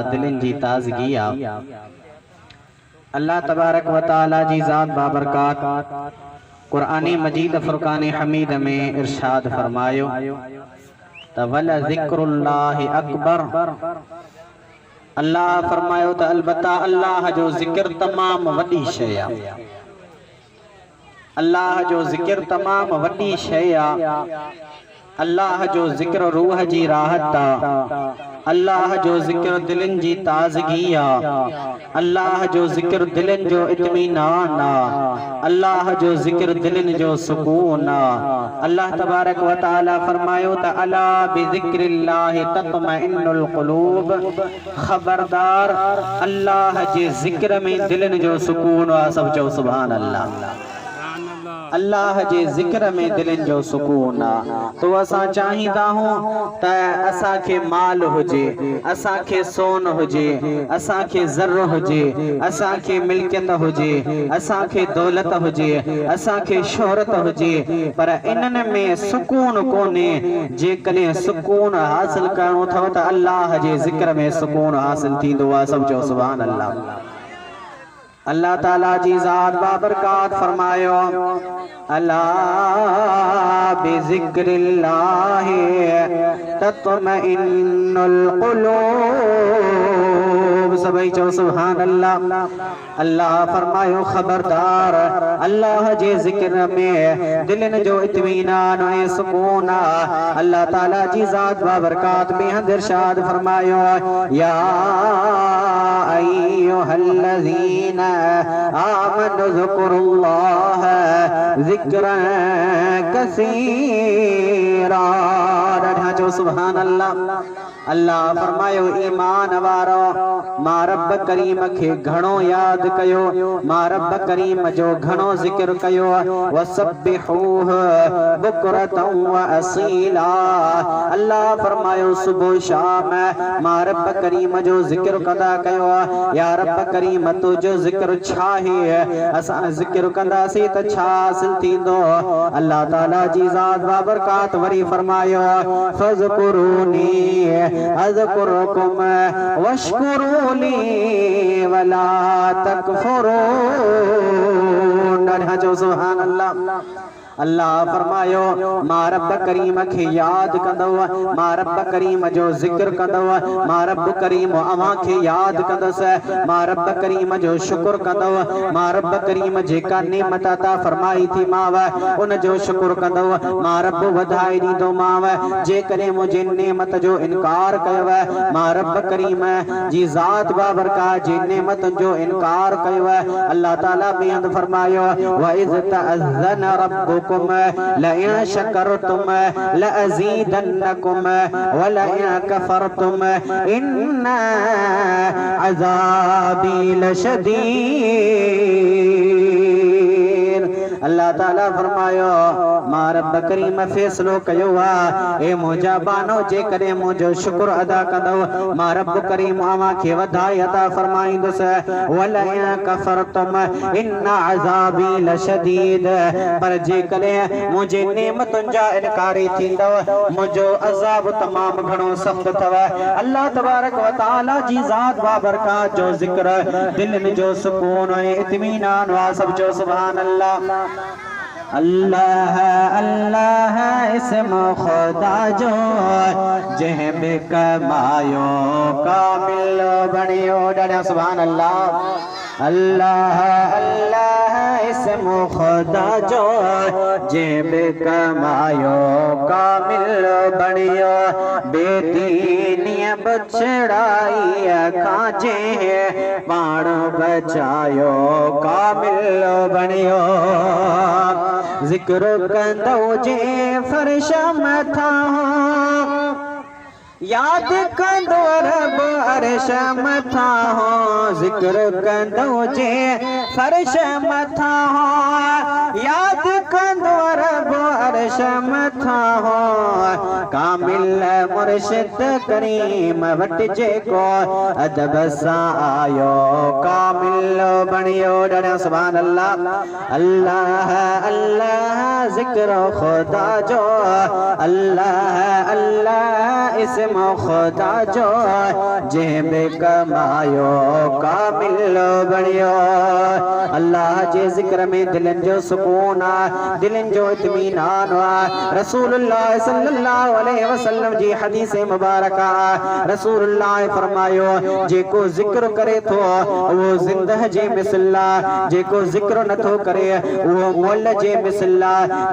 दिलन जी ताज़गी आ। अल्लाह तबारक व तआला जी ज़ात बाबरकात कुरान मजीद फुरकान हमीद में इरशाद फरमायो त वला ज़िक्रुल्लाहि अकबर। अल्लाह फरमायो त अलबत्ता अल्लाह जो ज़िक्र तमाम वॾी शइ आ। अल्लाह जो ज़िक्र तमाम वॾी शइ आ। अल्लाह जो ज़िक्र रूह जी राहत आ। अल्लाह जो ज़िक्र दिलन जी ताज़गी आ। अल्लाह जो ज़िक्र दिलन जो इत्मीनान आ। अल्लाह जो ज़िक्र दिलन जो सुकून आ। अल्लाह तबारक व तआला फरमायो त अला बिज़िक्रिल्लाहि तत्मइन्नुल क़ुलूब। खबरदार अल्लाह जे ज़िक्र में दिलन जो सुकून आ। सब चओ सुभान अल्लाह। अल्लाह जे ज़िक्र में दिलन जो सुकून आ। तो असा चाहींदा हूँ त असा के माल हुजे, असा के सोन हुजे, असा के ज़र हुजे, असा के मिल्कियत हुजे, असा के दौलत हुजे, असा के शोहरत हुजे, पर इनन में सुकून कोने। जे कने सुकून हासिल करणो थव त अल्लाह जे ज़िक्र में सुकून हासिल थींदो आ। सब चओ सुभान अल्लाह। अल्लाह ताला जी ज़ात बाबरकात फरमायो अला बिज़िक्रिल्लाहि तत्मइन्नुल क़ुलूब। सभी चो सुभान अल्लाह। अल्लाह फरमायो खबरदार अल्लाह जे ज़िक्र में दिलन जो इत्मीनान ऐ सुकून आ। अल्लाह ताला जी ज़ात बाबरकात बेहद इरशाद फरमायो या अय्युहल्लज़ीना आमनु ज़कुरुल्लाह ज़िक्रन कसीरा। ढांचो सुभान अल्लाह। अल्लाह फरमायो ईमान वारो मां रब करीम के घणो याद कयो, मां रब करीम जो घणो ज़िक्र कयो। वसब्बिहूह बुकरतन व असीला। अल्लाह फरमायो सुबह शाम मां रब करीम जो ज़िक्र कदा कयो। या रब करीम तुझो ज़िक्र छा है, असा ज़िक्र कंदासी त छा हासिल थींदो। अल्लाह ताला जी ज़ात बाबरकात वरी फरमायो फज़कुरूनी अज़कुरुकुम वश्कुरूली वला तकफुरून। ढांचो सुभान अल्लाह। अल्लाह फरमायो मां रब करीम के याद कंदव, मां रब करीम जो ज़िक्र कंदव, मां रब करीम अवां के याद कंदस, मां रब करीम जो शुक्र कंदव, मां रब करीम जेका नेमत अता फरमाई थी माव उन जो शुक्र कंदव, मां रब वधाई दींदो माव। जे करे मुझे नेमत जो इनकार कयव, मां रब करीम जी ज़ात बाबरकात जे नेमत जो इनकार कयव। अल्लाह ताला बेहद फरमायो व इज़ तअज़्ज़न रब्बुकुम लइन शकरतुम लअज़ीदन्नकुम व लइन कफरतुम इन्न अज़ाबी लशदीद। अल्लाह ताला फरमायो मां रब करीम फैसलो कयो आ ए मुंहिंजा बानो जे करे मुंहिंजो शुक्र अदा कंदव मां रब करीम अवां खे वधाई अता फरमाईंदुसि। वलइन कफरतुम इन्न अज़ाबी लशदीद। पर जे करे मुझे नेमतुनि जा इनकारी थींदव मुझो अज़ाब तमाम घणो सख्त थव। अल्लाह तबारक व तआला जी ज़ात बाबरकात जो ज़िक्र दिल जो सुकून ऐं इत्मीनान वा। सब जो सुभान अल्लाह। अल्लाह अल्लाह इस्म खुदा जो जह में कमायो कामिल बणियो। ॾाढा सुभान अल्लाह। अल्लाह अल्लाह इस्म खुदा जो जह में कमायो कामिल बणियो। बेदीनीअ बछड़ाई खाजे पाण बचायो कामिल बणियो। ज़िक्र कंदो जे फर्श मथा याद कंदो रब अर्श मथा हो। ज़िक्र कंदो जे फर्श मथा हो याद कंदो रब अर्श मथा हो कामिल मुर्शिद करीम वट जेको अदब सां आयो कामिल बणियो ॾाढा सुभान अल्लाह अल्लाह अल्लाह ज़िक्र खुदा जो अल्लाह अल्लाह इस्म खुदा जो जंहिं बि कमायो कामिल बणियो अल्लाह जे ज़िक्र में दिलनि जो सुकून आहे दिलनि जो इत्मीनान आहे रसूलुल्लाह सल्लल्लाहु अलैहि वसल्लम जी हदीस मुबारक आहे रसूलुल्लाह फरमायो जेको ज़िक्र करे थो वो ज़िंदह जे मिसल जेको ज़िक्र नथो करे वो मोल जे मिसल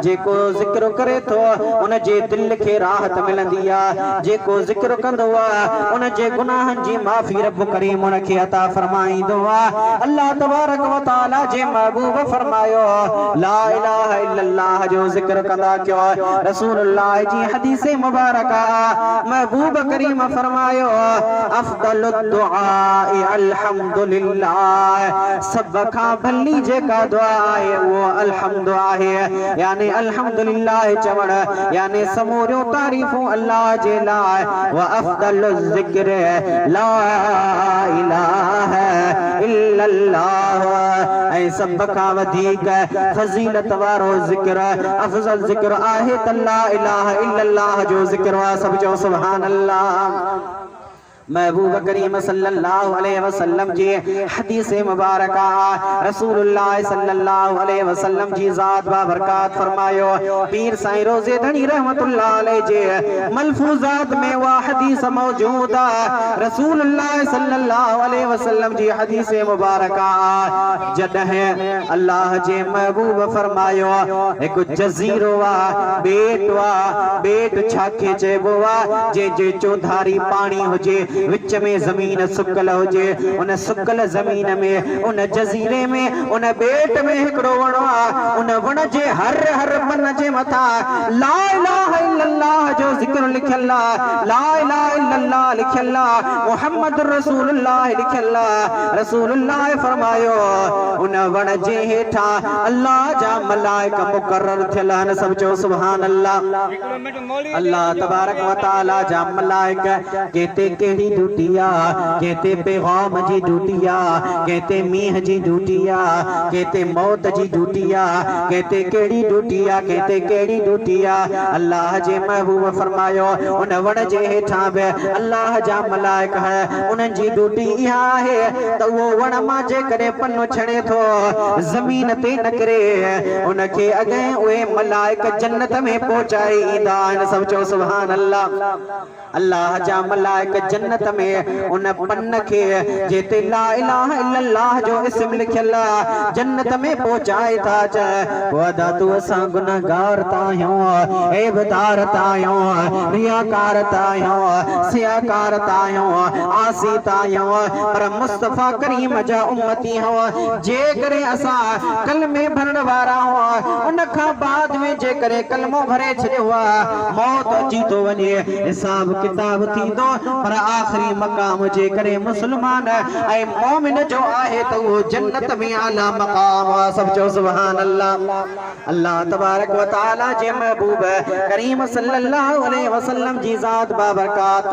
जेको ज़िक्र करे थो उन जे दिल खे राहत मिलंदी आहे जेको ज़िक्र कंदो आहे उन जे गुनाहनि जी माफ़ी रब करीम उन खे अता फरमाईंदो आहे अल्लाह तबारक व तआला जे महबूब फरमायो ला इलाहा इल्लल्लाह जो ज़िक्र कंदा कयो रसूलुल्लाह जी हदीस मुबारक महबूब करीम फरमायो अफदल दुआ अल्हम्दुलिल्लाह सब खां भली जेका दुआ आहे वो अल्हम्दु आहे यानी अल्हम्दुलिल्लाह चवण यानी समूरियो तारीफ़ूं अल्लाह जे लाइ व अफदल ज़िक्र ला इलाहा इल्लल्लाह ऐं सब खां वधीक फज़ीलत वारो ज़िक्र अफज़ल ज़िक्र आहे त ला इलाहा इल्लल्लाह जो ज़िक्र आहे सब जो सुभान अल्लाह महबूब करीम सल्लल्लाहु अलैहि वसल्लम जी हदीस मुबारक रसूलुल्लाह सल्लल्लाहु अलैहि वसल्लम जी ज़ात बाबरकात फरमायो पीर साईं रोज़े धनी रहमतुल्लाह अलैहि जे मलफूजात में वा हदीस मौजूद रसूलुल्लाह सल्लल्लाहु अलैहि वसल्लम जी हदीस मुबारक जॾहिं अल्लाह जे महबूब फरमायो एक जज़ीरो वा बेट छाके चइबो आहे जे जे चौधारी पानी हुजे विच में जमीन सुकल हुजे उन सुकल जमीन में उन जजीरे में उन बेट में हिकड़ो वण आहे उन वण जे हर हर पन जे मथा ला इलाहा इल्लल्लाह जो ज़िक्र लिखियल आहे ला इलाहा इल्लल्लाह लिखियल आहे मुहम्मद रसूलुल्लाह लिखियल आहे रसूलुल्लाह फरमायो उन वण जे हेठा अल्लाह जा मलाइका मुकर्रर थियल आहिनि सब जो सुभान अल्लाह अल्लाह तबारक व तआला जा मलाइका केते केड़ी ड्यूटी कहते पैगाम जी ड्यूटी कहते मीह जी ड्यूटी कहते मौत जी ड्यूटी कहते केड़ी ड्यूटी कहते केड़ी ड्यूटी अल्लाह जे महबूब फरमायो उन वण जे हेठा बि अल्लाह जा मलाइक है उन जी ड्यूटी इहा है त वो वण मां जे करे पन्नो छड़े थो जमीन ते न करे उन के अगे ओए मलाइक जन्नत में पहुंचाई ईंदा आहिनि सब जो सुभान अल्लाह अल्लाह जा मलाइक जन्नत में उन पन्न के जेते ला इलाहा इल्लल्लाह जो इस्म लिखियल जन्नत में पहुंचाए था वदा तू असा गुनाहगार तायो ऐबदार तायो रियाकार तायो सियाकार तायो आसी तायो पर मुस्तफा करीम जा उम्मती हो जे करे असा कलमे भरण वारा हो उन का बाद में जे करे कलमो भरे छड़ियो मौत अची तो वने हिसाब किताब थी दो पर आखिरी मकाम जे करे मुसलमान ऐ मोमिन जो आहे तो वो जन्नत में आला मकाम सब जो सुभान अल्लाह अल्लाह तबारक व तआला जे महबूब करीम सल्लल्लाहु अलैहि वसल्लम जी ज़ात बाबरकात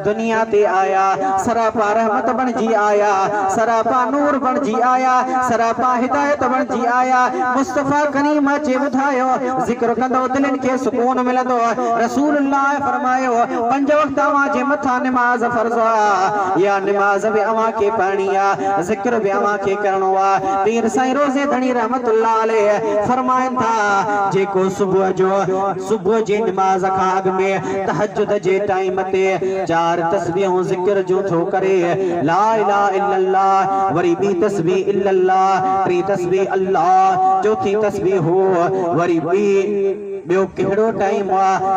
दुनिया ते आया सरापा रहमत बन जी आया सरापा नूर बन जी आया सरापा हिदायत बन जी आया मुस्तफा करीम जे बुधायो जिक्र कंदो दिलन के सुकून मिलंदो रसूलुल्लाह फरमायो पंज वक्त अवां जे मथा नमाज फर्ज या नमाज भी अवां के पढ़नी जिक्र भी अवां के करणो पीर साईं रोज़े धनी रहमतुल्लाह अलैहि फरमाइन था जेको सुबह जे नमाज का अग में तहज्जुद जे टाइम ते 4 तस्बीहों जिक्र जो थो करे ला इलाहा इल्लल्लाह वरी बी तस्बीह इल्लल्लाह त्री तस्बीह अल्लाह चौथी तस्बीह हो वरी बी बियो केड़ो टाइम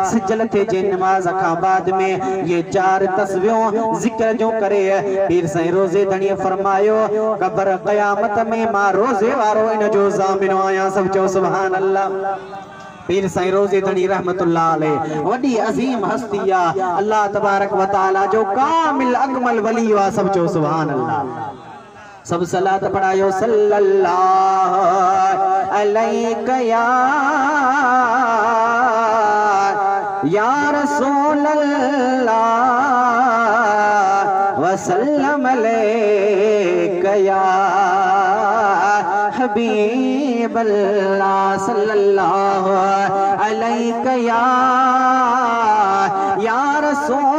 सजल थे जे नमाज का बाद में ये 4 तस्बीहों जिक्र जो करे पीर साईं रोज़े धनी फरमायो कब्र क़यामत में मां रोज़े वारो इन जो ज़ामिनो आया सब जो सुभान अल्लाह पीर साईं रोज़े धनी रहमतुल्लाह अलैहि वडी अजीम हस्तिया अल्लाह तबारक व तआला जो कामिल अकमल वली वा सब जो सुभान अल्लाह सब सलात पढ़ायो सल्लल्लाहु अलैहि या रसूल अल्लाह वसल्लम अलैका या हबीब अल्लाह सल्लल्लाहु अलैका या रसूल